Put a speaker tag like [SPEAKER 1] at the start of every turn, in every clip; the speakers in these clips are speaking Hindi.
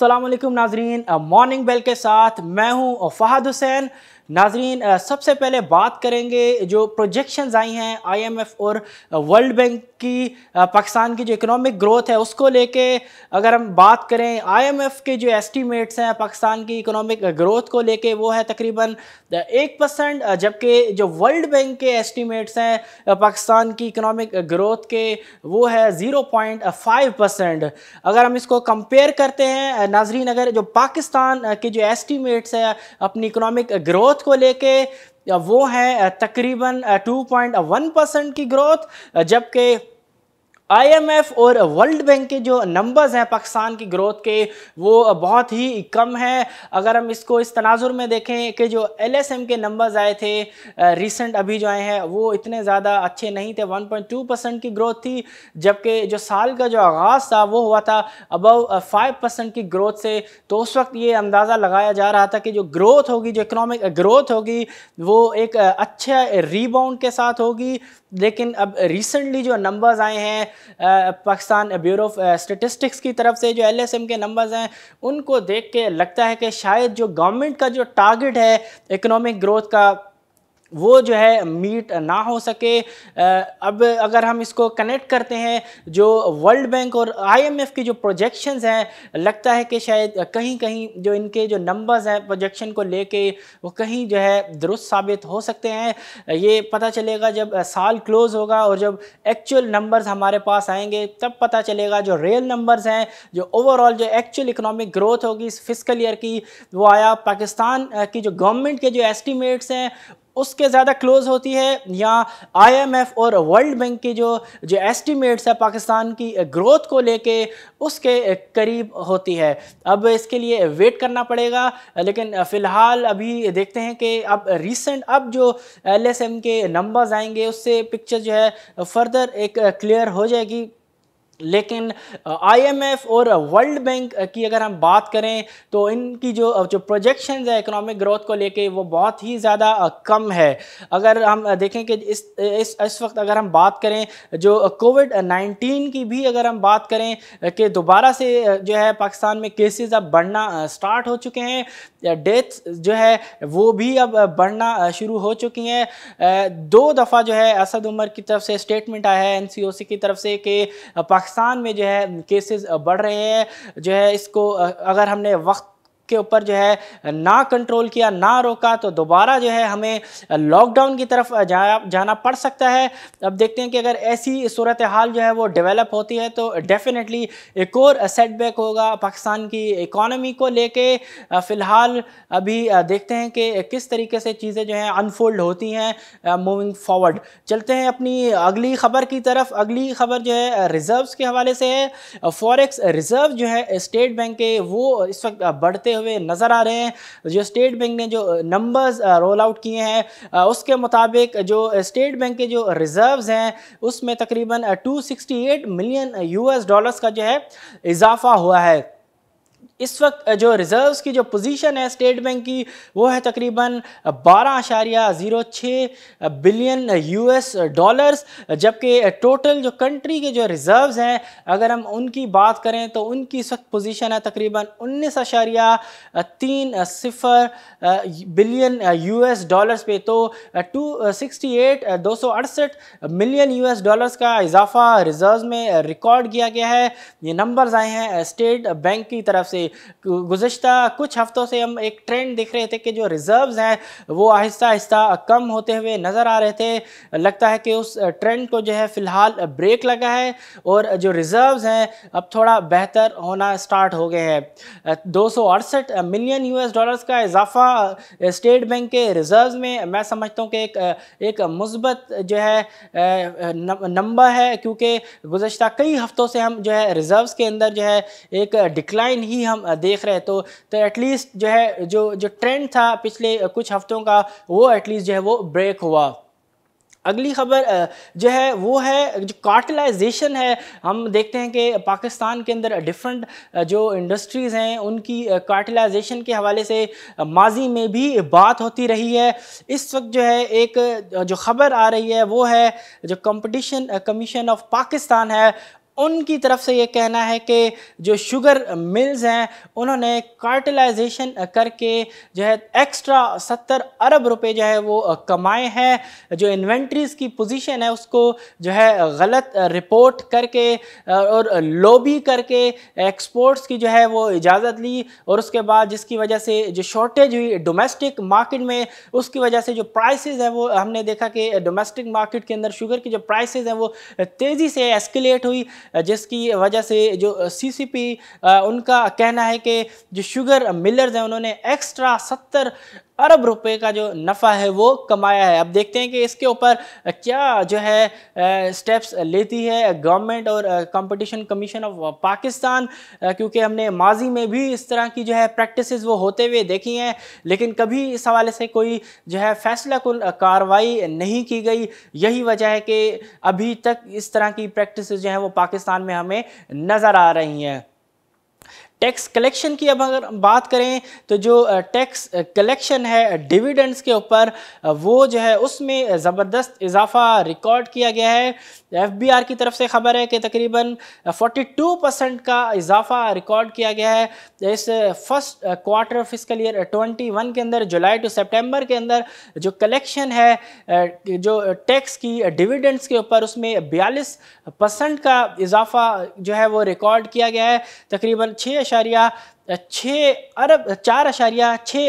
[SPEAKER 1] अस्सलाम वालेकुम नाजरीन, मॉर्निंग बेल के साथ मैं हूं फहद हुसैन। नाजरीन, सबसे पहले बात करेंगे जो प्रोजेक्शंस आई हैं आईएमएफ और वर्ल्ड बैंक की पाकिस्तान की जो इकोनॉमिक ग्रोथ है उसको लेके। अगर हम बात करें आईएमएफ के जो एस्टीमेट्स हैं पाकिस्तान की इकोनॉमिक ग्रोथ को लेके वो है तकरीबन 1%, जबकि जो वर्ल्ड बैंक के एस्टीमेट्स हैं पाकिस्तान की इकोनॉमिक ग्रोथ के वो है 0.5%। अगर हम इसको कंपेयर करते हैं नाजरीन, अगर जो पाकिस्तान के जो एस्टीमेट्स है अपनी इकोनॉमिक ग्रोथ को लेके वो है तकरीबन 2.1% की ग्रोथ, जबकि आईएमएफ और वर्ल्ड बैंक के जो नंबर्स हैं पाकिस्तान की ग्रोथ के वो बहुत ही कम है। अगर हम इसको इस तनाजुर में देखें कि जो एलएसएम के नंबर्स आए थे रीसेंट अभी जो आए हैं वो इतने ज़्यादा अच्छे नहीं थे, 1.2% की ग्रोथ थी, जबकि जो साल का जो आगाज़ था वो हुआ था अबव 5% की ग्रोथ से। तो उस वक्त ये अंदाज़ा लगाया जा रहा था कि जो ग्रोथ होगी, जो इकोनॉमिक ग्रोथ होगी वो एक अच्छा रीबाउंड के साथ होगी। लेकिन अब रिसेंटली जो नंबर्स आए हैं पाकिस्तान ब्यूरो ऑफ स्टैटिस्टिक्स की तरफ से, जो एलएसएम के नंबर्स हैं उनको देख के लगता है कि शायद जो गवर्नमेंट का जो टारगेट है इकोनॉमिक ग्रोथ का वो जो है मीट ना हो सके। अब अगर हम इसको कनेक्ट करते हैं जो वर्ल्ड बैंक और आईएमएफ की जो प्रोजेक्शंस हैं, लगता है कि शायद कहीं कहीं जो इनके जो नंबर्स हैं प्रोजेक्शन को लेके वो कहीं जो है दुरुस्त साबित हो सकते हैं। ये पता चलेगा जब साल क्लोज़ होगा और जब एक्चुअल नंबर्स हमारे पास आएंगे तब पता चलेगा जो रियल नंबर्स हैं, जो ओवरऑल जो एक्चुअल इकोनॉमिक ग्रोथ होगी इस फिस्कल ईयर की वो आया पाकिस्तान की जो गवर्नमेंट के जो एस्टीमेट्स हैं उसके ज़्यादा क्लोज होती है या आईएमएफ और वर्ल्ड बैंक की जो एस्टीमेट्स है पाकिस्तान की ग्रोथ को लेके उसके करीब होती है। अब इसके लिए वेट करना पड़ेगा, लेकिन फ़िलहाल अभी देखते हैं कि अब रीसेंट अब जो एलएसएम के नंबर्स आएंगे उससे पिक्चर जो है फर्दर एक क्लियर हो जाएगी। लेकिन आईएमएफ और वर्ल्ड बैंक की अगर हम बात करें तो इनकी जो प्रोजेक्शंस है इकोनॉमिक ग्रोथ को लेके वो बहुत ही ज़्यादा कम है। अगर हम देखें कि इस वक्त अगर हम बात करें जो कोविड-19 की भी अगर हम बात करें कि दोबारा से जो है पाकिस्तान में केसेस अब बढ़ना स्टार्ट हो चुके हैं, डेथ्स जो है वो भी अब बढ़ना शुरू हो चुकी हैं। 2 दफ़ा जो है असद उमर की तरफ से स्टेटमेंट आया है एनसीओसी की तरफ से कि पाकिस्तान में जो है केसेस बढ़ रहे हैं। जो है इसको अगर हमने वक्त के ऊपर जो है ना कंट्रोल किया, ना रोका तो दोबारा जो है हमें लॉकडाउन की तरफ जाना पड़ सकता है। अब देखते हैं कि अगर ऐसी सूरत हाल जो है वो डेवलप होती है तो डेफिनेटली एक और सेटबैक होगा पाकिस्तान की इकॉनमी को लेके। फ़िलहाल अभी देखते हैं कि किस तरीके से चीज़ें जो हैं अनफोल्ड होती हैं मूविंग फॉरवर्ड। चलते हैं अपनी अगली ख़बर की तरफ। अगली ख़बर जो है रिज़र्व्स के हवाले से है। फॉरेक्स रिज़र्व जो है स्टेट बैंक के वो इस वक्त बढ़ते हुए नज़र आ रहे हैं। जो स्टेट बैंक ने जो नंबर्स रोल आउट किए हैं उसके मुताबिक जो स्टेट बैंक के जो रिज़र्व्स हैं उसमें तकरीबन 268 मिलियन यूएस डॉलर्स का जो है इजाफा हुआ है। इस वक्त जो रिज़र्व्स की जो पोजीशन है स्टेट बैंक की वो है तकरीबन 12.06 बिलियन यूएस डॉलर्स, जबकि टोटल जो कंट्री के जो रिज़र्व्स हैं अगर हम उनकी बात करें तो उनकी इस वक्त पोजीशन है तकरीबन 19.30 बिलियन यूएस डॉलर्स पे। तो 268 मिलियन यूएस डॉलर्स का इजाफा रिज़र्व्स में रिकॉर्ड किया गया है। ये नंबर्स आए हैं स्टेट बैंक की तरफ से। गुज़श्ता कुछ हफ्तों से हम एक ट्रेंड देख रहे थे कि जो रिज़र्व्स हैं वो आहिस्ता आहिस्ता कम होते हुए नज़र आ रहे थे। लगता है कि उस ट्रेंड को जो है फ़िलहाल ब्रेक लगा है और जो रिज़र्व्स हैं अब थोड़ा बेहतर होना स्टार्ट हो गए हैं। 268 मिलियन यूएस डॉलर्स का इजाफा स्टेट बैंक के रिज़र्व्स में मैं समझता हूँ कि एक मुस्बत जो है नंबर है, क्योंकि गुज़श्ता कई हफ्तों से हम जो है रिज़र्व्स के अंदर जो है एक डिक्लाइन ही हम देख रहे। तो एटलीस्ट जो है जो ट्रेंड था पिछले कुछ हफ्तों का वो एटलीस्ट जो है वो ब्रेक हुआ। अगली खबर जो है वो है जो कार्टलाइजेशन है। हम देखते हैं कि पाकिस्तान के अंदर डिफरेंट जो इंडस्ट्रीज़ हैं उनकी कार्टलाइजेशन के हवाले से माजी में भी बात होती रही है। इस वक्त जो है एक जो ख़बर आ रही है वो है जो कंपटीशन कमीशन ऑफ पाकिस्तान है उनकी तरफ से ये कहना है कि जो शुगर मिल्स हैं उन्होंने कार्टलाइजेशन करके जो है एक्स्ट्रा 70 अरब रुपए जो है वो कमाए हैं। जो इन्वेंट्रीज़ की पोजीशन है उसको जो है गलत रिपोर्ट करके और लॉबी करके एक्सपोर्ट्स की जो है वो इजाज़त ली, और उसके बाद जिसकी वजह से जो शॉर्टेज हुई डोमेस्टिक मार्केट में, उसकी वजह से जो प्राइसेस हैं वो हमने देखा कि डोमेस्टिक मार्केट के अंदर शुगर की जो प्राइसेस हैं वो तेज़ी से एस्केलेट हुई, जिसकी वजह से जो सीसीपी उनका कहना है कि जो शुगर मिलर्स हैं उन्होंने एक्स्ट्रा 70 अरब रुपए का जो नफ़ा है वो कमाया है। अब देखते हैं कि इसके ऊपर क्या जो है स्टेप्स लेती है गवर्नमेंट और कंपटीशन कमीशन ऑफ पाकिस्तान, क्योंकि हमने माजी में भी इस तरह की जो है प्रैक्टिसेस वो होते हुए देखी हैं, लेकिन कभी इस हवाले से कोई जो है फैसला कुन कार्रवाई नहीं की गई। यही वजह है कि अभी तक इस तरह की प्रैक्टिसेस जो हैं वो पाकिस्तान में हमें नज़र आ रही हैं। टैक्स कलेक्शन की अब अगर बात करें तो जो टैक्स कलेक्शन है डिविडेंड्स के ऊपर, वो जो है उसमें ज़बरदस्त इजाफा रिकॉर्ड किया गया है। एफबीआर की तरफ से खबर है कि तकरीबन 42% का इजाफा रिकॉर्ड किया गया है इस फर्स्ट क्वार्टर फिस्कल ईयर 21 के अंदर। जुलाई टू सितंबर के अंदर जो कलेक्शन है जो टैक्स की डिविडेंड्स के ऊपर, उसमें 42% का इजाफा जो है वो रिकॉर्ड किया गया है। तकरीबन 4.6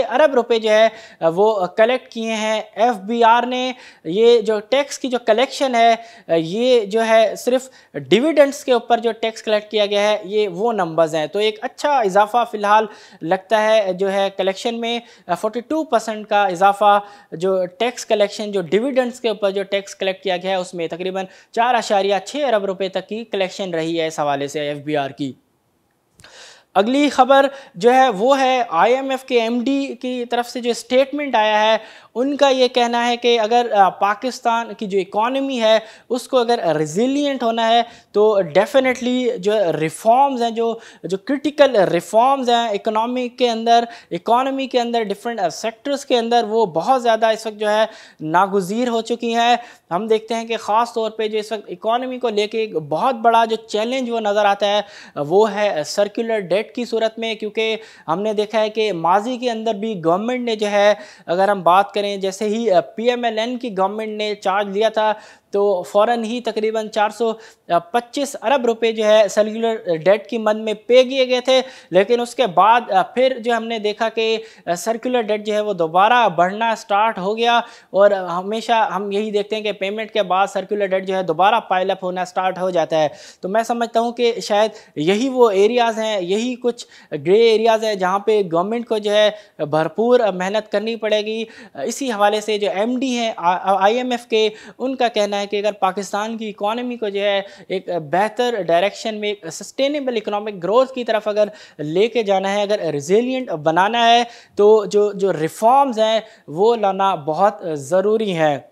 [SPEAKER 1] अरब रुपए जो है वो कलेक्ट किए हैं एफबीआर ने। ये जो टैक्स की जो कलेक्शन है ये जो है सिर्फ डिविडेंड्स के ऊपर जो टैक्स कलेक्ट किया गया है ये वो नंबर्स हैं, तो एक अच्छा इजाफा फ़िलहाल लगता है जो है कलेक्शन में। 42% का इजाफा जो टैक्स कलेक्शन जो डिविडेंड्स के ऊपर जो टैक्स कलेक्ट किया गया है उसमें तकरीबन 4.6 अरब रुपए तक की कलेक्शन रही है इस हवाले से एफबीआर की। अगली खबर जो है वो है आईएमएफ के एमडी की तरफ से जो स्टेटमेंट आया है, उनका ये कहना है कि अगर पाकिस्तान की जो इकॉनमी है उसको अगर रिजिलियंट होना है तो डेफिनेटली जो रिफॉर्म्स हैं, जो क्रिटिकल रिफॉर्म्स हैं इकोनॉमी के अंदर डिफरेंट सेक्टर्स के अंदर, वो बहुत ज़्यादा इस वक्त जो है नागुज़ीर हो चुकी हैं। हम देखते हैं कि ख़ास तौर पे जो इस वक्त इकॉनमी को लेके एक बहुत बड़ा जो चैलेंज वो नज़र आता है वो है सर्कुलर डेट की सूरत में, क्योंकि हमने देखा है कि माजी के अंदर भी गवर्नमेंट ने जो है, अगर हम बात करें जैसे ही पीएमएलएन की गवर्नमेंट ने चार्ज लिया था तो फ़ौरन ही तकरीबन 425 अरब रुपए जो है सर्कुलर डेट की मद में पे किए गए थे, लेकिन उसके बाद फिर जो हमने देखा कि सर्कुलर डेट जो है वो दोबारा बढ़ना स्टार्ट हो गया, और हमेशा हम यही देखते हैं कि पेमेंट के बाद सर्कुलर डेट जो है दोबारा पाइल अप होना स्टार्ट हो जाता है। तो मैं समझता हूँ कि शायद यही वो एरियाज़ हैं, यही कुछ ग्रे एरियाज़ हैं जहाँ पे गवर्नमेंट को जो है भरपूर मेहनत करनी पड़ेगी। इसी हवाले से जो एमडी हैं आईएमएफ के, उनका कहना है कि अगर पाकिस्तान की इकॉनमी को जो है एक बेहतर डायरेक्शन में सस्टेनेबल इकोनॉमिक ग्रोथ की तरफ अगर लेके जाना है, अगर रिजिलियंट बनाना है, तो जो रिफॉर्म्स हैं वो लाना बहुत ज़रूरी है।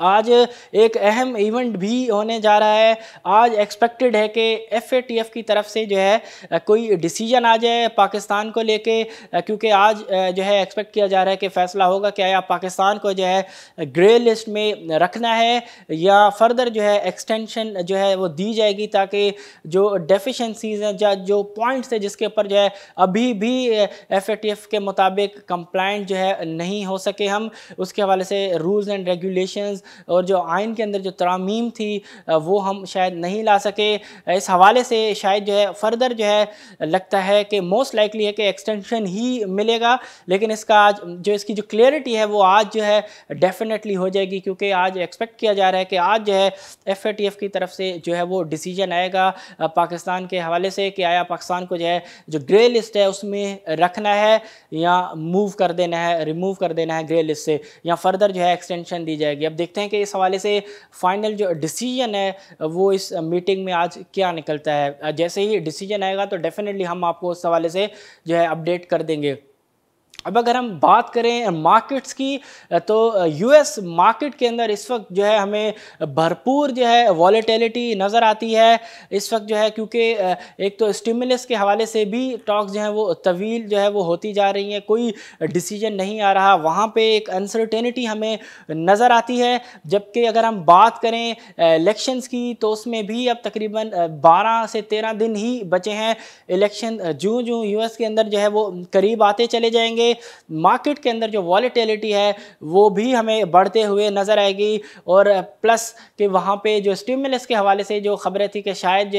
[SPEAKER 1] आज एक अहम इवेंट भी होने जा रहा है। आज एक्सपेक्टेड है कि एफएटीएफ की तरफ से जो है कोई डिसीजन आ जाए पाकिस्तान को लेके, क्योंकि आज जो है एक्सपेक्ट किया जा रहा है कि फ़ैसला होगा कि या पाकिस्तान को जो है ग्रे लिस्ट में रखना है या फर्दर जो है एक्सटेंशन जो है वो दी जाएगी, ताकि जो डेफिशिएंसीज हैं, जो पॉइंट्स है जिसके ऊपर जो है अभी भी एफएटीएफ के मुताबिक कंप्लाइंट जो है नहीं हो सके हम, उसके हवाले से रूल्स एंड रेगुलेशंस और जो आइन के अंदर जो तरामीम थी वो हम शायद नहीं ला सके। इस हवाले से शायद जो है फर्दर जो है लगता है कि मोस्ट लाइकली है कि एक्सटेंशन ही मिलेगा, लेकिन इसका आज जो इसकी जो क्लियरिटी है वो आज जो है डेफिनेटली हो जाएगी, क्योंकि आज एक्सपेक्ट किया जा रहा है कि आज जो है एफएटीएफ की तरफ से जो है वो डिसीजन आएगा पाकिस्तान के हवाले से कि आया पाकिस्तान को जो है जो ग्रे लिस्ट है उसमें रखना है या मूव कर देना है, रिमूव कर देना है ग्रे लिस्ट से, या फर्दर जो है एक्सटेंशन दी जाएगी। अब देखते हैं कि इस हवाले से फाइनल जो डिसीजन है वो इस मीटिंग में आज क्या निकलता है। जैसे ही डिसीजन आएगा तो डेफिनेटली हम आपको उस हवाले से जो है अपडेट कर देंगे। अब अगर हम बात करें मार्केट्स की, तो यूएस मार्केट के अंदर इस वक्त जो है हमें भरपूर जो है वॉलेटिलिटी नज़र आती है इस वक्त जो है, क्योंकि एक तो स्टिमुलस के हवाले से भी टॉक्स जो है वो तवील जो है वो होती जा रही हैं, कोई डिसीजन नहीं आ रहा, वहाँ पे एक अनसर्टेनिटी हमें नज़र आती है। जबकि अगर हम बात करें इलेक्शंस की, तो उसमें भी अब तकरीबन 12 से 13 दिन ही बचे हैं। इलेक्शन जूँ जूँ यूएस के अंदर जो है वो करीब आते चले जाएंगे, मार्केट के अंदर जो वॉलेटिलिटी है वो भी हमें बढ़ते हुए नज़र आएगी। और प्लस कि वहाँ पे जो स्टिमुलस के हवाले से जो खबरें थी कि शायद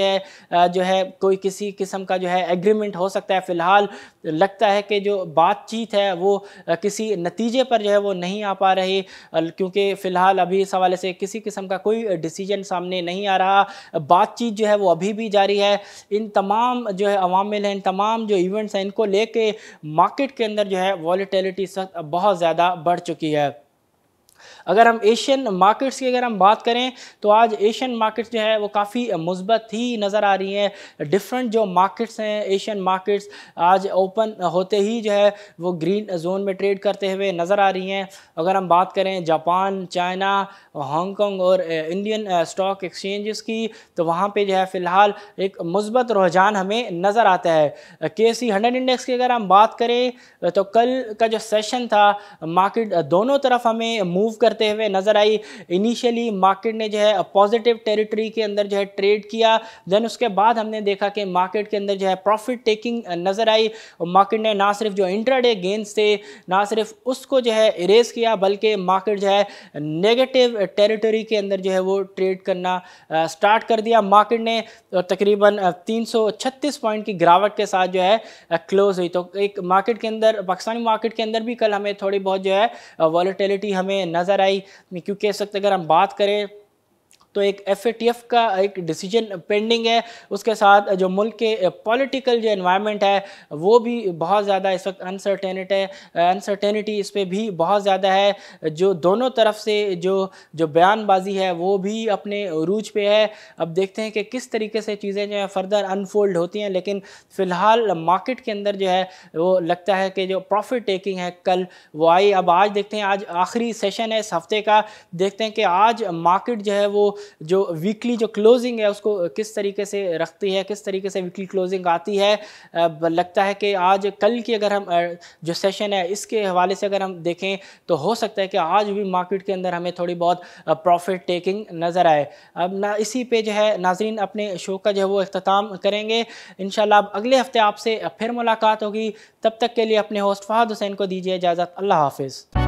[SPEAKER 1] जो है कोई किसी किस्म का जो है एग्रीमेंट हो सकता है, फ़िलहाल लगता है कि जो बातचीत है वो किसी नतीजे पर जो है वो नहीं आ पा रही, क्योंकि फ़िलहाल अभी इस हवाले से किसी किस्म का कोई डिसीजन सामने नहीं आ रहा। बातचीत जो है वो अभी भी जारी है। इन तमाम जो है अवामिल हैं, इन तमाम जो इवेंट्स हैं, इनको लेके मार्केट के अंदर जो है वॉलेटिलिटी बहुत ज़्यादा बढ़ चुकी है। अगर हम एशियन मार्केट्स की अगर हम बात करें, तो आज एशियन मार्केट्स जो है वो काफ़ी मुस्बत ही नज़र आ रही हैं। डिफरेंट जो मार्केट्स हैं एशियन मार्केट्स आज ओपन होते ही जो है वो ग्रीन जोन में ट्रेड करते हुए नज़र आ रही हैं। अगर हम बात करें जापान, चाइना, हांगकांग और इंडियन स्टॉक एक्सचेंजेस की, तो वहाँ पे जो है फ़िलहाल एक मुस्बत रुझान हमें नज़र आता है। KSE 100 इंडेक्स की अगर हम बात करें, तो कल का जो सेशन था मार्केट दोनों तरफ हमें मूव करते हुए नज़र आई। इनिशियली मार्केट ने जो है पॉजिटिव टेरिटरी के अंदर जो है ट्रेड किया, देन उसके बाद हमने देखा कि मार्केट के अंदर जो है प्रॉफिट टेकिंग नज़र आई। और मार्केट ने ना सिर्फ जो इंट्राडे गेन्स थे ना सिर्फ उसको जो है इरेज किया, बल्कि मार्केट जो है नेगेटिव टेरिटरी के अंदर जो है वो ट्रेड करना स्टार्ट कर दिया। मार्केट ने तकरीबन 336 पॉइंट की गिरावट के साथ जो है क्लोज हुई। तो एक मार्केट के अंदर, पाकिस्तानी मार्केट के अंदर भी कल हमें थोड़ी बहुत जो है वॉलेटिलिटी हमें नज़र आई, क्योंकि इस वक्त अगर हम बात करें तो एक FATF का एक डिसीजन पेंडिंग है, उसके साथ जो मुल्क के पॉलिटिकल जो एनवायरनमेंट है वो भी बहुत ज़्यादा इस वक्त अनसर्टेनिटी इस पर भी बहुत ज़्यादा है। जो दोनों तरफ से जो बयानबाजी है वो भी अपने उरूज पे है। अब देखते हैं कि किस तरीके से चीज़ें जो है फर्दर अनफोल्ड होती हैं, लेकिन फ़िलहाल मार्केट के अंदर जो है वो लगता है कि जो प्रॉफिट टेकिंग है कल वो आई। अब आज देखते हैं, आज आखिरी सेशन है इस हफ्ते का, देखते हैं कि आज मार्केट जो है वो जो वीकली जो क्लोजिंग है उसको किस तरीके से रखती है, किस तरीके से वीकली क्लोजिंग आती है। लगता है कि आज कल की अगर हम जो सेशन है इसके हवाले से अगर हम देखें, तो हो सकता है कि आज भी मार्केट के अंदर हमें थोड़ी बहुत प्रॉफिट टेकिंग नज़र आए। अब ना इसी पे जो है नाजरीन अपने शो का जो है वो इख्तिताम करेंगे। इंशाल्लाह अब अगले हफ्ते आपसे फिर मुलाकात होगी। तब तक के लिए अपने होस्ट फहद हुसैन को दीजिए इजाज़त। अल्लाह हाफिज़।